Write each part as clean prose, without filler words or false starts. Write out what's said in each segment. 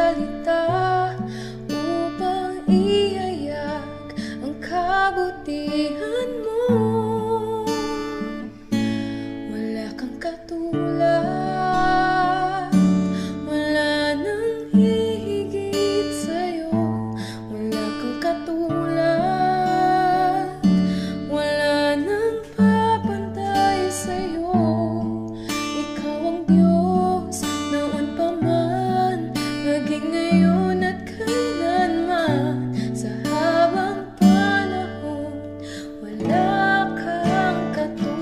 salita upang ihayag ang kabutihan mo. Wala kang katulad, wala nang hihigit sa'yo. Wala kang katulad, wala nang papantay sa'yo. Ikaw ang Diyos noon pa man, maging ngayon at kailanman. Sa habang panahon, wala kang katulad.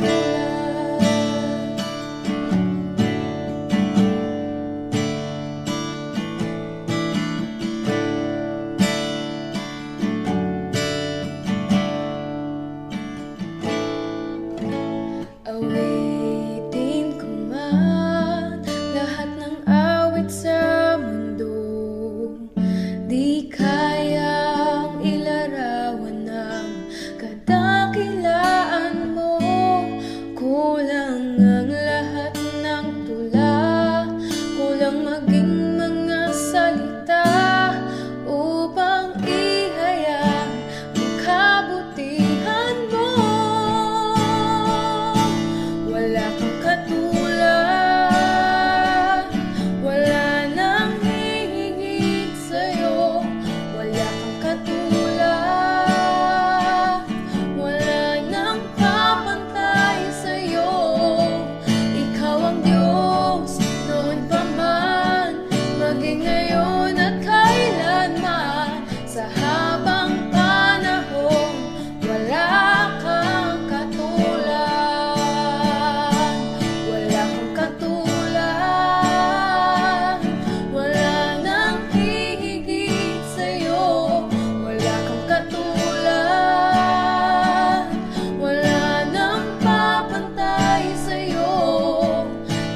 Awitin ko man lahat ng awit sa mundo, di kayang ilarawan ng kadakilaan mo. Kulang ang lahat ng tula, kulang maging mga salita upang ihayag ang kabutihan mo. Wala kang katulad, wala nang hihigit sa'yo. Wala kang katulad, wala nang papantay sa'yo. Ikaw ang Diyos noon pa man, maging ngayon at kailanman. Sa habang panahon, wala kang katulad. Wala kang katulad, wala nang hihigit sa'yo. Wala kang katulad, wala nang papantay sa'yo.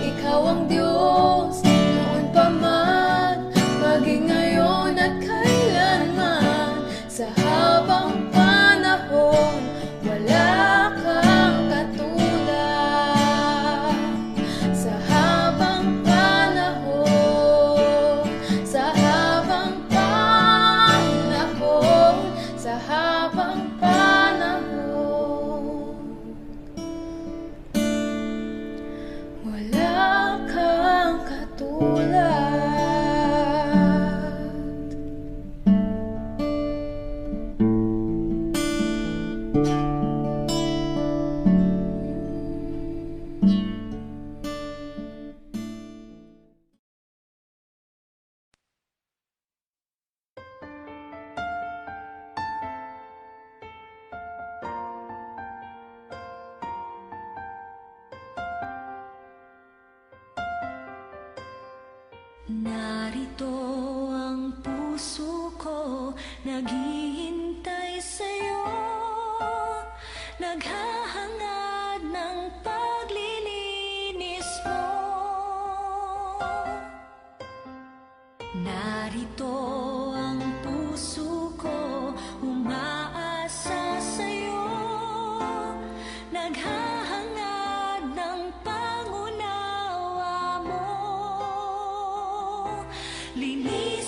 Ikaw ang Diyos noon pa man, maging ngayon at kailanman. Sa habang panahon, wala kang katulad. Sa habang panahon, sa habang panahon, sa habang panahon, wala kang katulad. Narito ang puso ko, naghihintay sa'yo, naghahangad ng paglilinis mo. Narito ang puso ko, umaasa sa'yo, naghahangad ng pangunawa mo. Linis